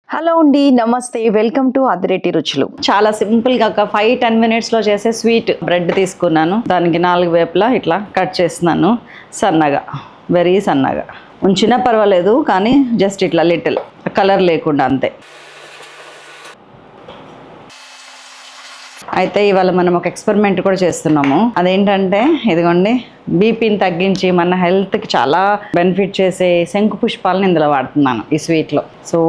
Hello అండి, నమస్తే. Welcome to Adireddy రుచులు. చాలా సింపుల్ గా ఒక 5-10 మినిట్స్ లో చేసే స్వీట్ బ్రెడ్ తీసుకున్నాను. దానికి 4 వైపులా ఇట్లా కట్ చేస్తున్నాను సన్నగా, వెరీ సన్నగా. ఉంచినా పర్వాలేదు, కానీ జస్ట్ ఇట్లా లిటిల్ కలర్ లేకుండా అంతే. అయితే ఇవాళ మనం ఒక ఎక్స్పెరిమెంట్ కూడా చేస్తున్నాము. అదేంటంటే ఇదిగోండి, బీపీని తగ్గించి మన హెల్త్కి చాలా బెనిఫిట్ చేసే శంకు పుష్పాలను ఇందులో వాడుతున్నాను ఈ స్వీట్లో. సో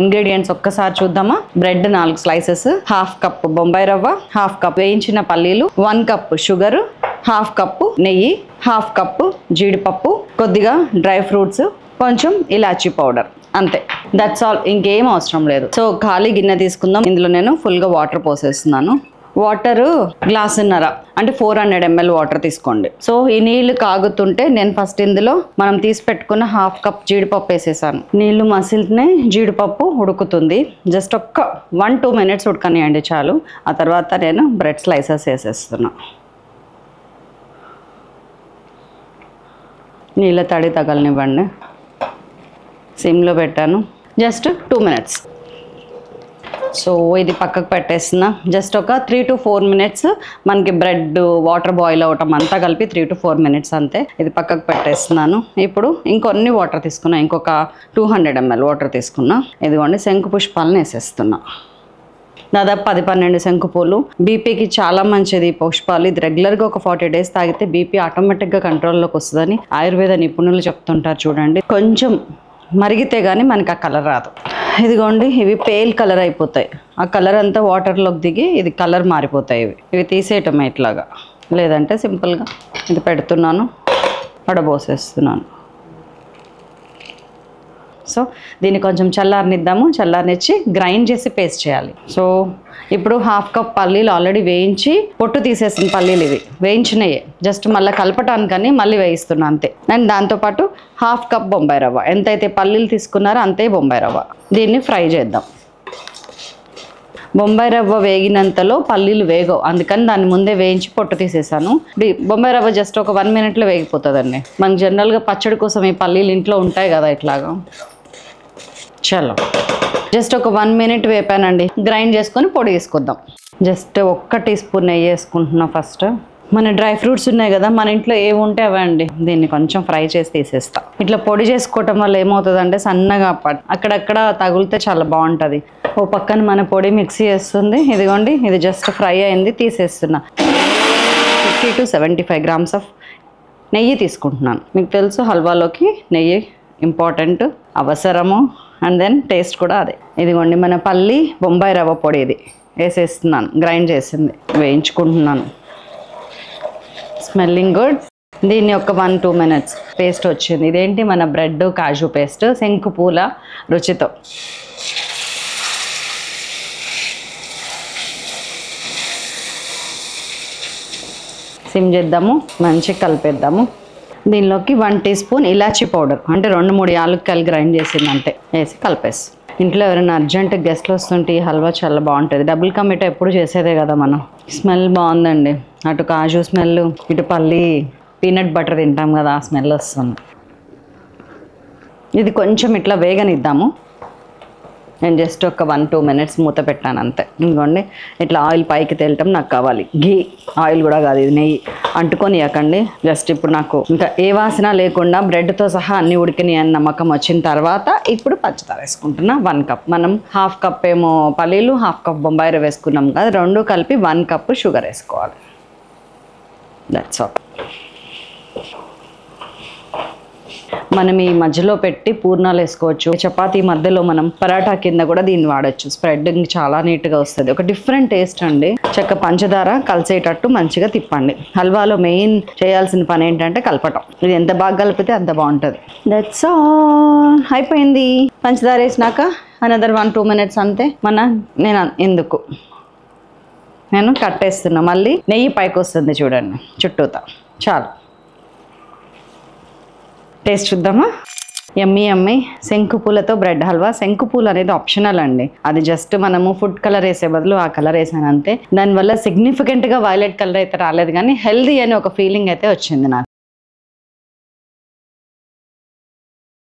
ఇంగ్రీడియంట్స్ ఒక్కసారి చూద్దామా. బ్రెడ్ 4 స్లైసెస్, 1/2 కప్ బొంబాయి రవ్వ, 1/2 కప్ వేయించిన పల్లీలు, 1 కప్ షుగర్, 1/2 కప్ నెయ్యి, 1/2 కప్ జీడిపప్పు, కొద్దిగా డ్రై ఫ్రూట్స్, కొంచెం ఇలాచీ పౌడర్, అంతే. దట్స్ ఆల్, ఇంకేం అవసరం లేదు. సో ఖాళీ గిన్నె తీసుకుందాం. ఇందులో నేను ఫుల్గా వాటర్ పోసేస్తున్నాను. వాటరు గ్లాసున్నర, అంటే 400 ml వాటర్ తీసుకోండి. సో ఈ నీళ్లు కాగుతుంటే నేను ఫస్ట్ ఇందులో మనం తీసి పెట్టుకున్న 1/2 కప్ జీడిపప్పు వేసేసాను. నీళ్లు మసిలినే జీడిపప్పు ఉడుకుతుంది. జస్ట్ ఒక్క 1-2 మినిట్స్ ఉడకనియండి చాలు. ఆ తర్వాత నేను బ్రెడ్ స్లైసెస్ వేసేస్తున్నా. నీళ్ళ తడి తగలనివ్వండి. సిమ్లో పెట్టాను. Just 2 minutes. సో ఇది పక్కకు పెట్టేస్తున్నా. జస్ట్ ఒక 3 to 4 మినిట్స్ మనకి బ్రెడ్ వాటర్ బాయిల్ అవటం అంతా కలిపి 3 to 4 మినిట్స్ అంతే. ఇది పక్కకు పెట్టేస్తున్నాను. ఇప్పుడు ఇంకొన్ని వాటర్ తీసుకున్నా, ఇంకొక 200 ml వాటర్ తీసుకున్నా. ఇదిగోండి, శంకు పుష్పాలను వేసేస్తున్నా. దాదాపు 10-12 శంకు పూలు. బీపీకి చాలా మంచిది ఈ పుష్పాలు. ఇది రెగ్యులర్గా ఒక 40 days తాగితే బీపీ ఆటోమేటిక్గా కంట్రోల్లోకి వస్తుందని ఆయుర్వేద నిపుణులు చెప్తుంటారు. చూడండి, కొంచెం మరిగితే కానీ మనకి ఆ కలర్ రాదు. ఇదిగోండి, ఇవి పేల్ కలర్ అయిపోతాయి. ఆ కలర్ అంతా వాటర్లోకి దిగి ఇది కలర్ మారిపోతాయి. ఇవి తీసేయటమే ఇట్లాగా, లేదంటే సింపుల్గా ఇది పెడుతున్నాను, పడబోసేస్తున్నాను. సో దీన్ని కొంచెం చల్లారనిద్దాము. చల్లారనిచ్చి గ్రైండ్ చేసి పేస్ట్ చేయాలి. సో ఇప్పుడు 1/2 కప్ పల్లీలు ఆల్రెడీ వేయించి పొట్టు తీసేసిన పల్లీలు, ఇవి వేయించినయే. జస్ట్ మళ్ళీ కలపటానికని మళ్ళీ వేయిస్తున్నా అంతే. అండ్ దాంతోపాటు 1/2 కప్ బొంబాయి రవ్వ, ఎంతైతే పల్లీలు తీసుకున్నారో అంతే బొంబాయి రవ్వ. దీన్ని ఫ్రై చేద్దాం. బొంబాయి రవ్వ వేగినంతలో పల్లీలు వేగవు, అందుకని దాన్ని ముందే వేయించి పొట్టు తీసేసాను. బొంబాయి రవ్వ జస్ట్ ఒక 1 మినిట్లో వేగిపోతుందండి. మనకు జనరల్గా పచ్చడి కోసం ఈ పల్లీలు ఇంట్లో ఉంటాయి కదా ఇట్లాగా. చలో, జస్ట్ ఒక 1 మినిట్ వేపానండి. గ్రైండ్ చేసుకొని పొడి వేసుకుందాం. జస్ట్ 1 టీ స్పూన్ నెయ్యి వేసుకుంటున్నా. ఫస్ట్ మన డ్రై ఫ్రూట్స్ ఉన్నాయి కదా, మన ఇంట్లో ఏవి ఉంటే అవండి. దీన్ని కొంచెం ఫ్రై చేసి తీసేస్తా. ఇట్లా పొడి చేసుకోవటం వల్ల ఏమవుతుందంటే సన్నగా అక్కడక్కడ తగిలితే చాలా బాగుంటుంది. ఓ పక్కన మన పొడి మిక్సీ వేస్తుంది. ఇదిగోండి, ఇది జస్ట్ ఫ్రై అయింది, తీసేస్తున్నా. 50 to 75 grams ఆఫ్ నెయ్యి తీసుకుంటున్నాను. మీకు తెలుసు హల్వాలోకి నెయ్యి ఇంపార్టెంట్, అవసరము, అండ్ దెన్ టేస్ట్ కూడా అదే. ఇదిగోండి, మన పల్లి బొంబాయి రవ్వ పొడి ఇది వేసేస్తున్నాను. గ్రైండ్ చేసింది వేయించుకుంటున్నాను. Smelling good. దీన్ని ఒక 1-2 మినిట్స్ పేస్ట్ వచ్చింది. ఇదేంటి, మన బ్రెడ్ కాజు పేస్ట్ శంకు పూల రుచితో. సిమ్ చేద్దాము, మంచిగా కలిపేద్దాము. దీనిలోకి 1 టీ స్పూన్ ఇలాచీ పౌడర్, అంటే 2-3 యాలక్కాయలు గ్రైండ్ చేసింది అంతే, వేసి కలిపేసి. ఇంట్లో ఎవరైనా అర్జెంట్ గెస్ట్లు వస్తుంటే ఈ హల్వా చాలా బాగుంటుంది. డబుల్ కా మీఠా ఎప్పుడు చేసేదే కదా మనం. స్మెల్ బాగుందండి. అటు కాజు స్మెల్, ఇటు పల్లి పీనట్ బటర్ తింటాం కదా, ఆ స్మెల్ వస్తుంది. ఇది కొంచెం ఇట్లా వేగనిద్దాము. నేను జస్ట్ ఒక 1-2 మినిట్స్ మూత పెట్టాను అంతే. ఇంకోండి, ఇట్లా ఆయిల్ పైకి తేలటం నాకు కావాలి. ఘీ ఆయిల్ కూడా కాదు, ఇది నెయ్యి. అంటుకొని ఇవ్వకండి. జస్ట్ ఇప్పుడు నాకు ఇంకా ఏ వాసన లేకుండా బ్రెడ్తో సహా అన్ని ఉడికినాయి అని నమ్మకం వచ్చిన తర్వాత ఇప్పుడు పంచదార వేసుకుంటున్నా. 1 కప్. మనం 1/2 కప్ ఏమో పల్లీలు, 1/2 కప్ బొంబాయి రవ్వ వేసుకున్నాం కదా, 2 కలిపి 1 కప్ షుగర్ వేసుకోవాలి. That's all. మనం ఈ మధ్యలో పెట్టి పూర్ణాలు వేసుకోవచ్చు. చపాతీ మధ్యలో మనం పరాఠా కింద కూడా దీన్ని వాడచ్చు. స్ప్రెడ్ చాలా నీట్గా వస్తుంది. ఒక డిఫరెంట్ టేస్ట్ అండి. చక్క పంచదార కలిసేటట్టు మంచిగా తిప్పండి. హల్వాలో మెయిన్ చేయాల్సిన పని ఏంటంటే కలపటం. ఇది ఎంత బాగా కలిపితే అంత బాగుంటుంది. That's all. అయిపోయింది. పంచదార వేసినాక అనదర్ 1-2 మినిట్స్ అంతే. నేను కట్టేస్తున్నా. మళ్ళీ నెయ్యి పైకి వస్తుంది చూడండి చుట్టూతా. చాలు. టేస్ట్ చూద్దామా. యమ్మీ యమ్మీ శంకు పూలతో బ్రెడ్ హల్వా. శంకు పూలు అనేది ఆప్షనల్ అండి. అది జస్ట్ మనము ఫుడ్ కలర్ వేసే బదులు ఆ కలర్ వేసాను అంతే. దానివల్ల సిగ్నిఫికెంట్గా వైలెట్ కలర్ అయితే రాలేదు, కానీ హెల్దీ అని ఒక ఫీలింగ్ అయితే వచ్చింది నాకు.